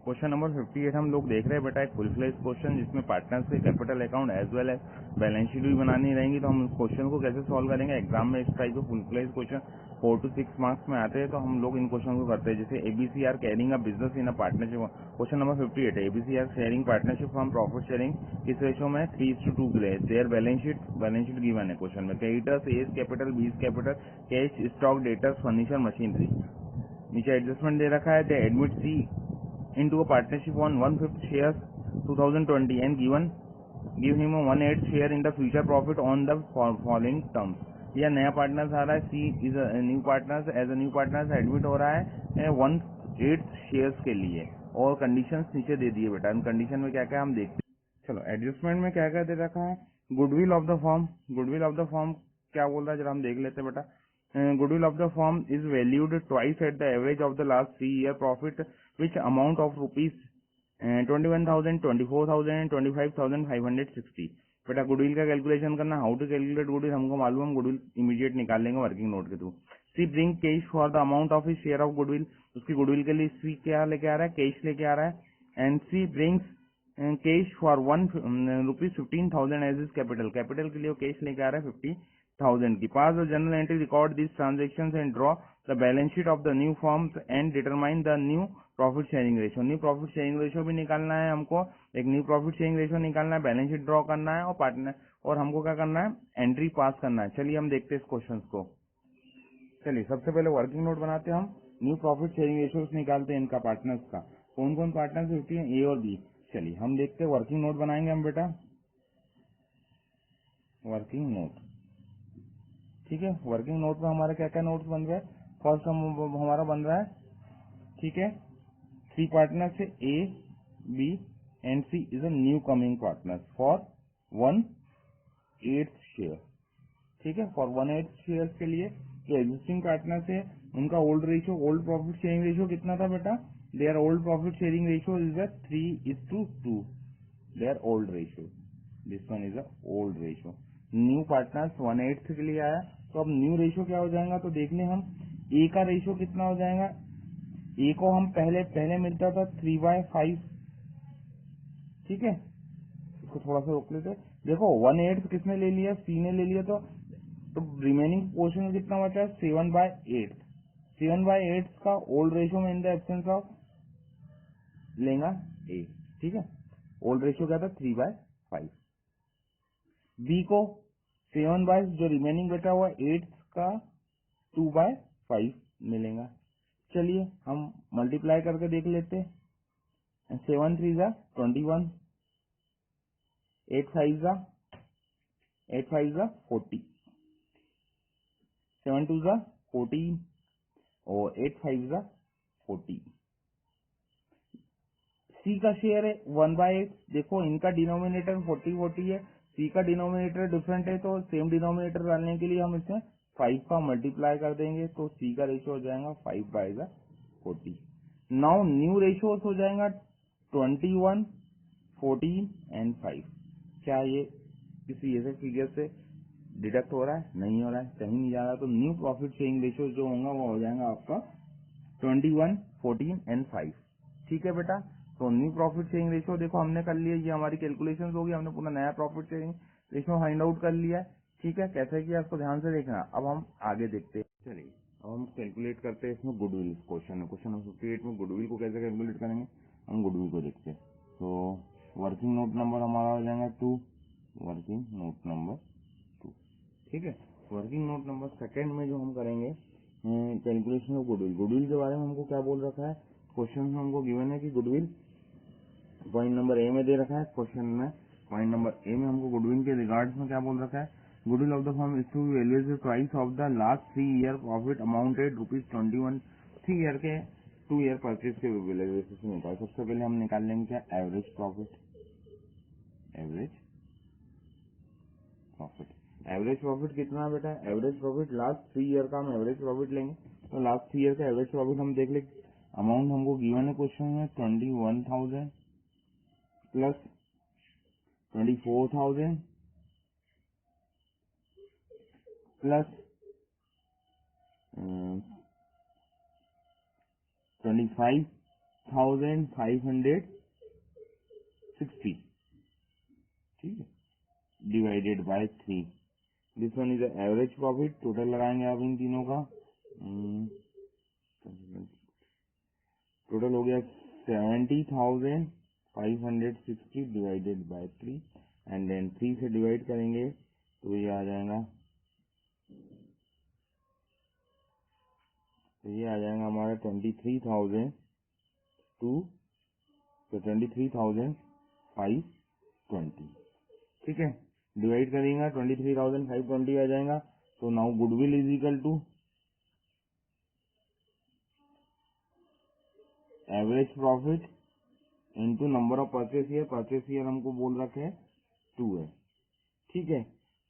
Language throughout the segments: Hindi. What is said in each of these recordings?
क्वेश्चन नंबर 58 हम लोग देख रहे हैं बेटा, एक फुल फ्लेज क्वेश्चन जिसमें पार्टनर्स के capital account as well as balance sheet भी बनानी रहेंगी। तो हम क्वेश्चन को कैसे सॉल्व करेंगे, एग्जाम में इस टाइप के full fledge question 4 to 6 marks में आते हैं, तो हम लोग इन क्वेश्चन को करते हैं। जैसे ABCR carrying a business in a partnership. Question number 58 है, ABCR sharing partnership from profit sharing किस रेशो में 3:2 देयर बैलेंस शीट गिवन है क्वेश्चन में। Creditors A capital, B capital, cash, stock, debtors, furniture, machinery. नीचे एडजस्टमेंट दे रखा है, दे admit C into a partnership on 1/5 shares 2020 and give him a 1/8 share in the future profit on the following terms। यह नया पार्टनर आ रहा है, C is new partner, as a new partner admit हो रहा है 1/8 शेयर्स के लिए, और कंडीशंस नीचे दे दिए बेटा। इन कंडीशन में क्या क्या हम देखते हैं। चलो एडजस्टमेंट में क्या क्या दे रखा है, goodwill of the form. Goodwill of the form क्या बोल रहा है जरा हम देख लेते हैं बेटा। Goodwill of the firm is valued twice at the average of the last 3-year profit, which amount of rupees 21,000, 24,000 and 25,560। बेटा गुडविल का कैलकुलेशन करना, हाउ टू कैलकुलेट गुडविल हमको मालूम, हम गुडविल इमीडिएट निकाल लेंगे वर्किंग नोट के थ्रू। C bring cash for the amount of his share of goodwill, उसकी गुडविल के लिए सी क्या लेके आ रहा है, कैश लेके आ रहा है। And C brings cash for ₹15,000 as is capital, capital के लिए कैश लेके आ रहा है 50,000 की। Pass the general entry record this transaction and draw the balance sheet of the new firm and determine the new profit sharing ratio. New profit sharing ratio भी निकालना है हमको, एक न्यू प्रॉफिट शेयरिंग रेशो निकालना है, बैलेंस शीट ड्रॉ करना है, और पार्टनर और हमको क्या करना है, एंट्री पास करना है। चलिए हम देखते हैं इस क्वेश्चन को। चलिए सबसे पहले वर्किंग नोट बनाते हैं हम, न्यू प्रॉफिट शेयरिंग रेशो निकालते हैं इनका पार्टनर्स का। कौन कौन पार्टनर्स होती है, ए और बी। चलिए हम देखते हैं, वर्किंग नोट बनाएंगे हम बेटा, वर्किंग नोट। ठीक है, वर्किंग नोट में हमारे क्या क्या नोट्स बन रहे हैं। फर्स्ट हमारा बन रहा है, ठीक है, 3 पार्टनर्स है, A B and C is a new coming partner for 1/8 share. ठीक है, फॉर 1/8 शेयर के लिए जो एग्जिस्टिंग पार्टनर्स है उनका old ratio, old profit sharing ratio कितना था बेटा, their old profit sharing ratio is 3:2। Their old ratio, this one is a old ratio. New partners 1/8 के लिए आया, तो अब न्यू रेशियो क्या हो जाएगा, तो देख लें हम, ए का रेशियो कितना हो जाएगा। ए को हम पहले मिलता था 3/5। ठीक है, इसको थोड़ा सा रोक लेते। देखो 1/8 किसने ले लिया, सी ने ले लिया, तो रिमेनिंग पोर्शन कितना बचा है, 7/8। 7/8 का ओल्ड रेशियो में इन द एब्सेंस ऑफ लेगा ए। ठीक है, ओल्ड रेशियो क्या था, 3/5। बी को 7/, जो रिमेनिंग बचा हुआ 8 का 2/5 मिलेगा। चलिए हम मल्टीप्लाई करके देख लेते हैं। 7 3 जा 21, 8 5 जा 40, 7 2 जा 14 और 8 5 जा 40। सी का शेयर है 1/8। देखो इनका डिनोमिनेटर 40 है, सी का डिनोमिनेटर डिफरेंट है, तो सेम डिनोमिनेटर डालने के लिए हम इसमें 5 का मल्टीप्लाई कर देंगे, तो सी का रेशियो हो जाएगा 5/40। नाउ न्यू रेशियो हो जाएगा 21, 14 एंड 5। क्या ये किसी ऐसे फिगर से डिडक्ट हो रहा है, नहीं हो रहा है, कहीं नहीं जा रहा, तो न्यू प्रॉफिट शेयरिंग रेशियो जो होगा वो हो जाएगा आपका 21, 14 एंड 5। ठीक है बेटा, तो न्यू प्रॉफिट शेयरिंग रेशियो देखो हमने कर लिया, ये हमारी कैलकुलेशन होगी, हमने पूरा नया profit sharing ratio find out कर लिया है। ठीक है, कैसे किया इसको ध्यान से देखना। अब हम आगे देखते हैं। चलिए अब हम कैलकुलेट करते हैं इसमें गुडविल। क्वेश्चन है, क्वेश्चन नंबर 58 में गुडविल को कैसे कैलकुलेट करेंगे, हम गुडविल को देखते हैं। तो वर्किंग नोट नंबर हमारा हो जाएगा 2, वर्किंग नोट नंबर 2। ठीक है, वर्किंग नोट नंबर सेकंड में जो हम करेंगे कैलकुलेशन ऑफ गुडविल। गुडविल के बारे में हमको क्या बोल रखा है, क्वेश्चन में हमको गिवन है कि गुडविल पॉइंट नंबर ए में दे रखा है। क्वेश्चन में पॉइंट नंबर ए में हमको गुडविल के रिगार्ड्स में क्या बोल रखा है, goodwill of the firm is to be valued twice of the last 3 year profit amounted ₹21। 3 year के 2 ईयर परचेज के बेसिस में होता है। सबसे पहले हम निकाल लेंगे क्या, average profit. Average profit, average profit कितना बेटा, एवरेज प्रॉफिट लास्ट 3 ईयर का हम एवरेज प्रॉफिट लेंगे, तो लास्ट 3 ईयर का एवरेज प्रॉफिट हम देख ले। अमाउंट हमको गिवन है क्वेश्चन में 21,000 प्लस 24,000 प्लस 25,560 28,560, ठीक है, divided by 3। This one is average profit. Total लगाएंगे आप इन तीनों का, टोटल हो गया 70,560 डिवाइडेड बाय 3 एंड देन 3 से डिवाइड करेंगे तो ये आ जाएगा, हमारा 23,520, ठीक है। डिवाइड करेंगे 23,520 आ जाएगा। तो now goodwill is equal to average profit into number of purchase year. Purchase year हमको बोल रखे हैं 2 है, ठीक है।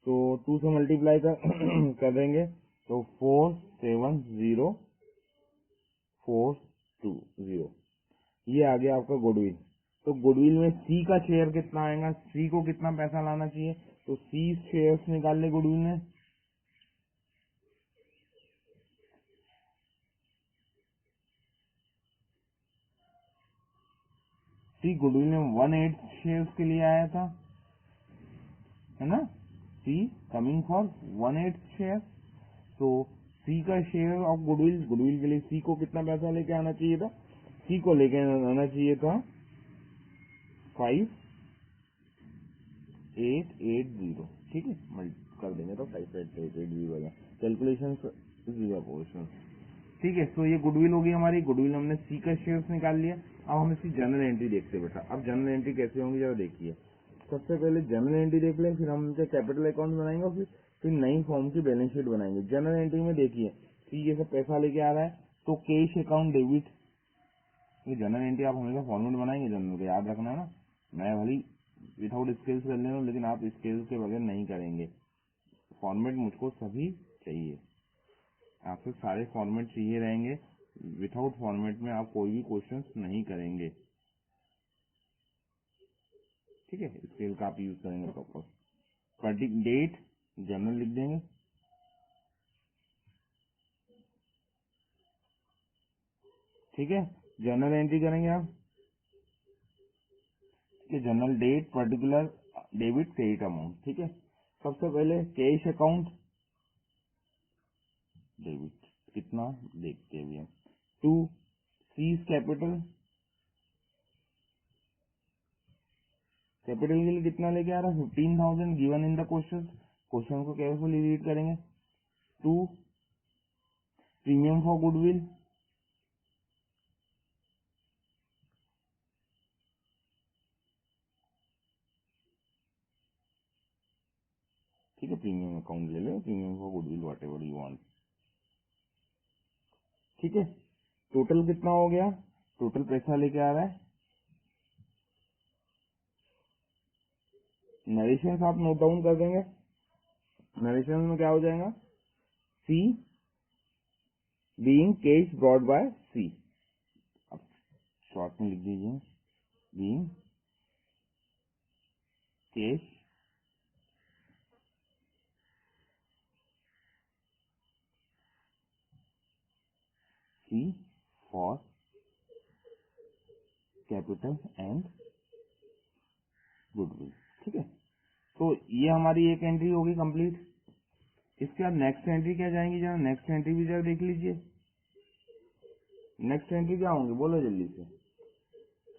तो 2 से मल्टीप्लाई कर देंगे तो 470420, ये आ गया आपका गुडविल। तो गुडविल में सी का शेयर कितना आएगा, सी को कितना पैसा लाना चाहिए, तो सी शेयर्स निकाल ले गुडविल में। सी गुडविल में 1/8 शेयर्स के लिए आया था, है ना। सी कमिंग फॉर 1/8 शेयर। तो सी का शेयर ऑफ गुडविल, गुडविल के लिए सी को कितना पैसा लेके आना चाहिए था, सी को लेके आना चाहिए था 5880, ठीक है। कर देंगे तो 5880 हो जाए। कैलकुलेशन पोर्शन, ठीक है। तो ये गुडविल होगी हमारी। गुडविल हमने सी का शेयर्स निकाल लिया। अब हम इसकी जनरल एंट्री देखते हैं बेटा। अब जनरल एंट्री कैसे होंगी जरा देखिए। सबसे पहले जनरल एंट्री देख लें, फिर हम इनका कैपिटल अकाउंट बनाएंगे और फिर नई फॉर्म की बैलेंस शीट बनाएंगे। जनरल एंट्री में देखिए सी ये सब पैसा लेके आ रहा है तो कैश अकाउंट डेबिट। ये जनरल एंट्री आप हमेशा फॉर्मेट बनाएंगे जनरल का, याद रखना है ना। मैं भली विदाउट स्केल्स कर ले रहा हूँ लेकिन आप स्केल्स के बगैर नहीं करेंगे। फॉर्मेट मुझको सभी चाहिए, आपसे सारे फॉर्मेट चाहिए रहेंगे। विदाउट फॉर्मेट में आप कोई भी क्वेश्चन नहीं करेंगे, ठीक है। स्केल का आप यूज करेंगे प्रॉपर। डेट जनरल लिख देंगे, ठीक है। जनरल एंट्री करेंगे आप, ठीक है। General date particular debit credit amount, ठीक है। सबसे पहले कैश अकाउंट डेबिट कितना देखते हैं अभी हम। 2 सीज कैपिटल, कैपिटल के लिए कितना लेके आ रहा है 15,000 given in the question. Question को केयरफुली रीड करेंगे। 2 प्रीमियम फॉर गुडविल, ठीक है। प्रीमियम अकाउंट ले लो, premium for goodwill whatever you want, ठीक है। टोटल कितना हो गया, टोटल पैसा लेके आ रहा है। नरेशन आप नोट डाउन कर देंगे। नरेशन में क्या हो जाएगा, C being cash brought by C. अब शॉर्ट में लिख दीजिए being cash C for capital and goodwill, ठीक है। तो ये हमारी एक एंट्री होगी कंप्लीट। इसके बाद नेक्स्ट एंट्री क्या जाएंगी, जरा नेक्स्ट एंट्री भी जरा देख लीजिए। नेक्स्ट एंट्री क्या होंगी बोलो जल्दी से।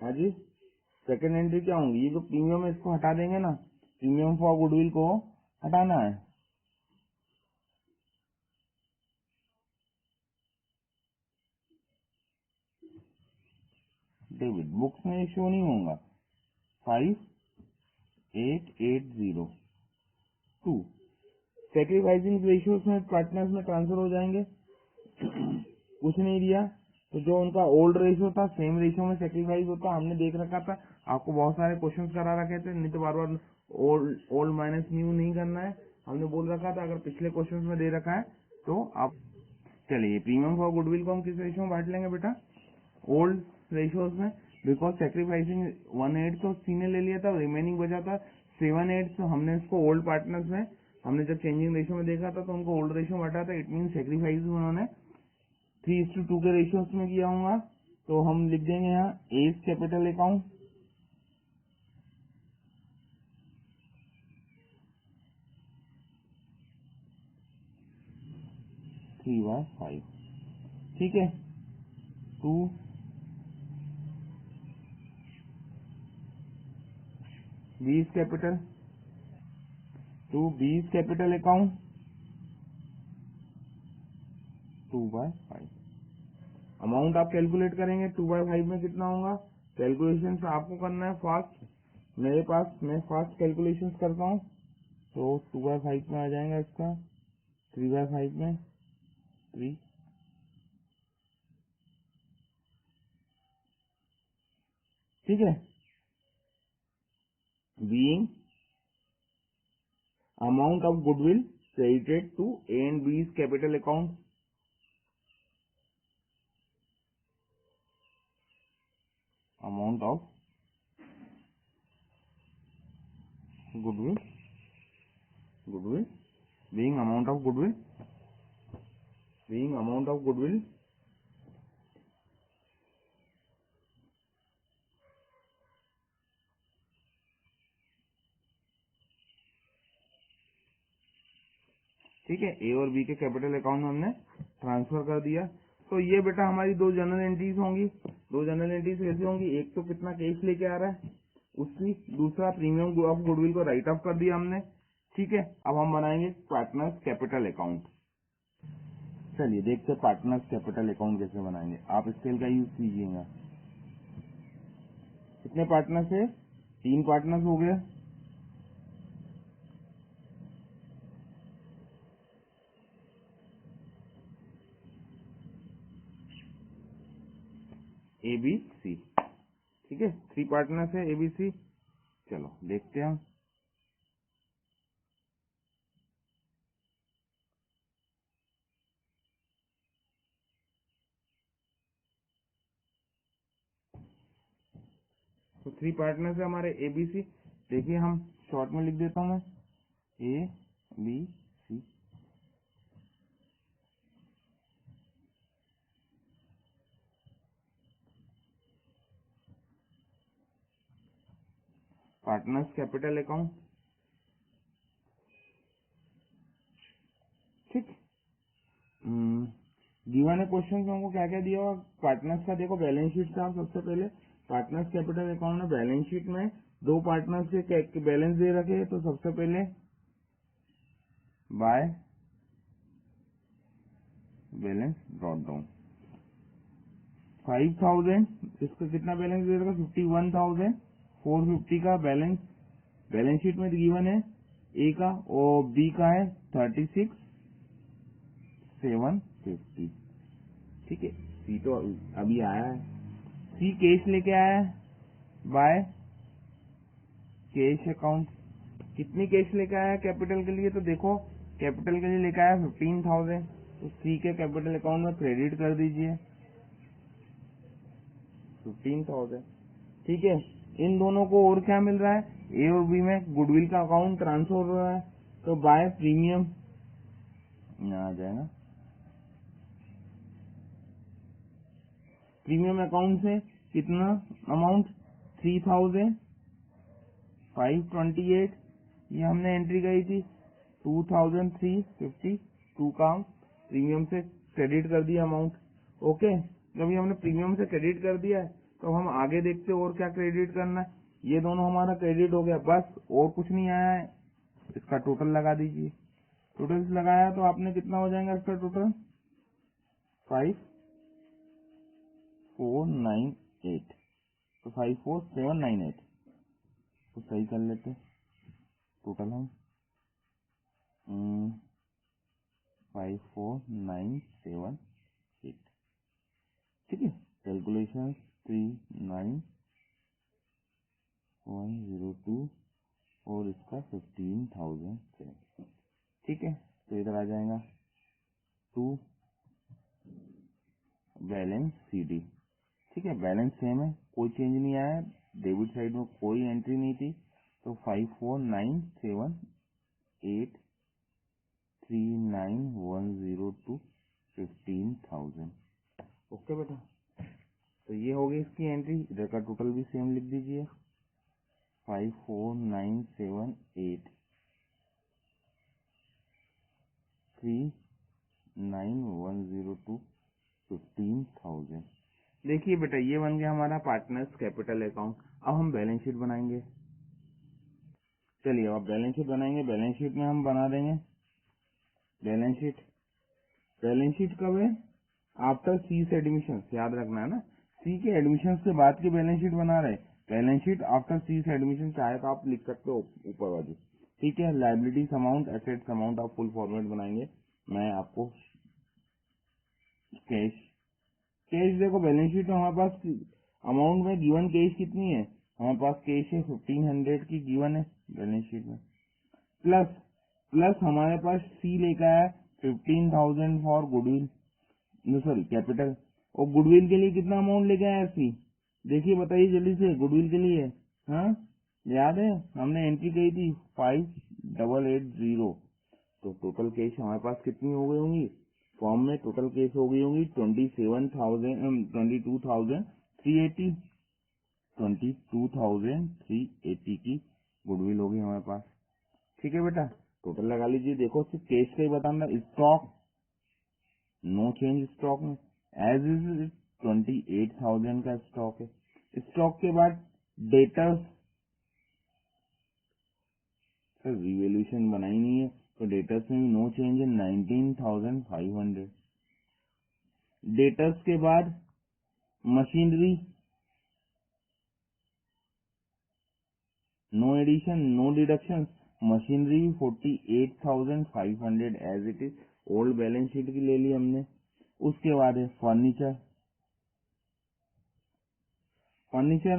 हाँ जी, सेकंड एंट्री क्या होंगी, ये जो प्रीमियम है इसको हटा देंगे ना, प्रीमियम फॉर गुडविल को हटाना है। डेबिट बुक्स में शो नहीं होगा। 5880 सेक्रीफाइसिंग रेशियोज में पार्टनर्स में ट्रांसफर हो जाएंगे। कुछ नहीं दिया तो जो उनका ओल्ड रेशियो था सेम रेशियो में सेक्रीफाइस होता, हमने देख रखा था। आपको बहुत सारे क्वेश्चंस करा रखे थे, नहीं तो बार बार ओल्ड माइनस न्यू नहीं करना है। हमने बोल रखा था अगर पिछले क्वेश्चंस में दे रखा है तो आप चलिए प्रीमियम फॉर गुडविल को हम किस रेशियो में बांट लेंगे बेटा, ओल्ड रेशियोज में। बिकॉज सेक्रीफाइसिंग 1/8 तो सी ने ले लिया था, रिमेनिंग बचा था 7/8। तो हमने इसको ओल्ड पार्टनर्स में, हमने जब चेंजिंग रेशियो में देखा था तो उनको ओल्ड रेशियो में बांटा था। इट मीन सेक्रीफाइस उन्होंने 3:2 के रेशियोज में किया होगा। तो हम लिख देंगे यहाँ as capital account, three by five, ठीक है। To B's capital, to B's capital account, two by five. Amount आप कैलकुलेट करेंगे 2/5 में कितना होगा, कैलकुलेशन आपको करना है फास्ट, मेरे पास मैं फास्ट कैलकुलेशन करता हूँ। तो 2/5 में आ जाएगा इसका 3/5 में 3, ठीक है। Being amount of goodwill credited to A and B capital account, amount of goodwill, goodwill being amount of goodwill, being amount of goodwill ठीक है, ए और बी के कैपिटल अकाउंट में हमने ट्रांसफर कर दिया। तो ये बेटा हमारी दो जनरल एंट्रीज होंगी। दो जनरल एंट्रीज कैसी होंगी, एक तो कितना कैश लेके आ रहा है उसकी, दूसरा प्रीमियम ऑफ गुडविल को राइट ऑफ कर दिया हमने, ठीक है। अब हम बनाएंगे पार्टनर्स कैपिटल अकाउंट। चलिए देखते हैं पार्टनर्स कैपिटल अकाउंट कैसे बनाएंगे। आप स्केल का यूज कीजिएगा। कितने पार्टनर्स है, 3 पार्टनर्स हो गए। ए बी सी, ठीक है, 3 पार्टनर्स है ए बी सी। चलो देखते हैं हम। तो 3 पार्टनर्स है हमारे ए बी सी। देखिए हम शॉर्ट में लिख देता हूँ मैं, A B C. Partners capital account, ठीक। गिवन है क्वेश्चन में हमको क्या क्या दिया हुआ पार्टनर्स का। देखो बैलेंस शीट था सबसे पहले, पार्टनर्स कैपिटल अकाउंट में बैलेंस शीट में 2 पार्टनर्स के बैलेंस दे रखे हैं। तो सबसे पहले बाय बैलेंस ड्रॉप डाउन 5000, इसका कितना बैलेंस दे रखा, 51,450 का बैलेंस बैलेंस शीट में गिवन है ए का, और बी का है 36,750, ठीक है। सी तो अभी आया है, सी कैश लेके आया है बाय कैश अकाउंट। कितनी कैश लेके आया कैपिटल के लिए, तो देखो कैपिटल के लिए लेके आया 15,000, तो सी के कैपिटल अकाउंट में क्रेडिट कर दीजिए 15,000, ठीक है। इन दोनों को और क्या मिल रहा है, ए और बी में गुडविल का अकाउंट ट्रांसफर हो रहा है, तो बाय प्रीमियम आ जाएगा। प्रीमियम अकाउंट से कितना अमाउंट 3,528, ये हमने एंट्री करी थी 2,352 का प्रीमियम से क्रेडिट कर दिया अमाउंट, ओके। जब ये हमने प्रीमियम से क्रेडिट कर दिया है तो हम आगे देखते हैं और क्या क्रेडिट करना है। ये दोनों हमारा क्रेडिट हो गया, बस और कुछ नहीं आया है। इसका टोटल लगा दीजिए, टोटल लगाया तो आपने कितना हो जाएगा इसका टोटल 5498, तो 54798, तो सही कर लेते टोटल हम 54978, ठीक है। कैलकुलेशन 39102 और इसका 15,000, ठीक है। तो इधर आ जाएगा टू बैलेंस सी डी, ठीक है। बैलेंस सेम है, कोई चेंज नहीं आया, डेबिट साइड में कोई एंट्री नहीं थी, तो 549783910 टू 15,000, ओके बेटा। तो ये हो गई इसकी एंट्री। इधर का टोटल भी सेम लिख दीजिए, 54978 39,102 15,000। देखिए बेटा ये बन गया हमारा पार्टनर्स कैपिटल अकाउंट। अब हम बैलेंस शीट बनाएंगे। चलिए अब बैलेंस शीट बनाएंगे। बैलेंस शीट में हम बना देंगे बैलेंस शीट। बैलेंस शीट कब है? आफ्टर सी से एडमिशन, याद रखना है ना, सी के एडमिशन के बाद की बैलेंस शीट बना रहे। बैलेंस शीट आफ्टर सी से एडमिशन चाहे तो आप लिख सकते हो ऊपर वाली, ठीक है। लाइबिलिटीज अमाउंट, एसेट्स अमाउंट आप फुल फॉर्मेट बनाएंगे। मैं आपको कैश, कैश देखो बैलेंस शीट में हमारे पास अमाउंट में गिवन कैश कितनी है, हमारे पास कैश है 1500 की गिवन है बैलेंस शीट में, प्लस प्लस हमारे पास सी लेकर आया 15,000 फॉर गुडविल, सॉरी कैपिटल। और गुडविल के लिए कितना अमाउंट लेके आया सी? देखिए बताइए जल्दी से, गुडविल के लिए। हाँ याद है हमने एंट्री की थी 5880। तो टोटल कैश हमारे पास कितनी हो गई होंगी फॉर्म में? टोटल कैश हो गई होंगी 22,380 22,380 की गुडविल होगी हमारे पास, ठीक है बेटा। टोटल लगा लीजिए। देखो सिर्फ कैश का ही बताना। स्टॉक नो चेंज स्टॉक में, एज इज 28,000 का स्टॉक है। स्टॉक के बाद डेटर्स, सर रिवैल्यूएशन बनाई नहीं है तो डेटर्स में नो चेंज है 19,500। डेटर्स के बाद machinery, no addition no deduction, machinery 48,500 as it is, old balance sheet की ले ली हमने। उसके बाद है फर्नीचर। फर्नीचर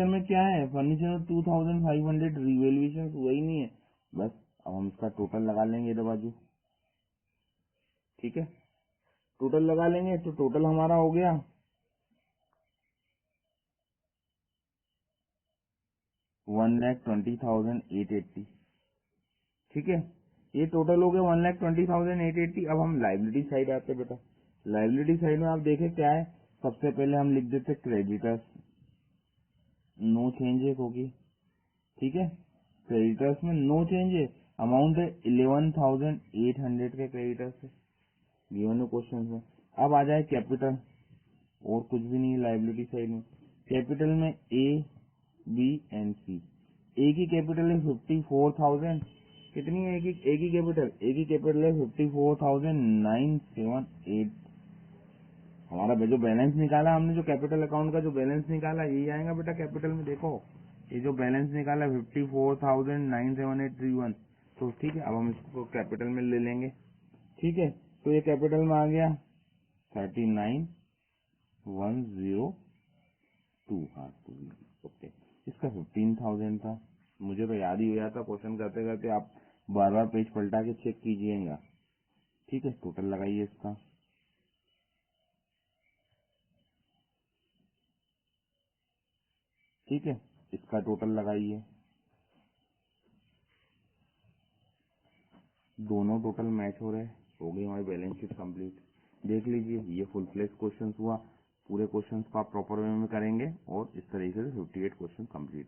में क्या है? फर्नीचर में 2,500 रिवेल्यूशन हुआ ही नहीं है बस। अब हम इसका टोटल लगा लेंगे इधर बाजू, ठीक है। टोटल लगा लेंगे तो टोटल हमारा हो गया 1,20,880, ठीक है। ये टोटल हो गया 1,20,880। अब हम लाइबिलिटी साइड आते हैं बेटा। लाइबिलिटी साइड में आप देखें क्या है, सबसे पहले हम लिख देते क्रेडिटर्स, नो चेंज होगी, ठीक है। क्रेडिटर्स में नो चेंज है, अमाउंट है 11,800 के क्रेडिटर्स है गिवन क्वेश्चन में। अब आ जाए कैपिटल, और कुछ भी नहीं है लाइबिलिटी साइड में। कैपिटल में ए बी एंड सी। ए की कैपिटल है 54,000। कितनी है ए की कैपिटल? ए की कैपिटल है 54,978। हमारा जो बैलेंस निकाला हमने, जो कैपिटल अकाउंट का जो बैलेंस निकाला यही आएगा बेटा कैपिटल में। देखो ये जो बैलेंस निकाला 54,97831। तो ठीक है, अब हम इसको कैपिटल में ले लेंगे, ठीक है। तो ये कैपिटल में आ गया 39,102। हाँ ओके, इसका 15,000 था। मुझे तो याद ही हो जाता क्वेश्चन करते करते, आप बार बार पेज पलटा के चेक कीजिएगा, ठीक है। टोटल लगाइए इसका, ठीक है। इसका टोटल लगाइए, दोनों टोटल मैच हो रहे, हो गई हमारी बैलेंस शीट कंप्लीट। देख लीजिए ये फुल फ्लेश क्वेश्चन हुआ। पूरे क्वेश्चन को आप प्रॉपर वे में करेंगे और इस तरीके से 58 क्वेश्चन कंप्लीट।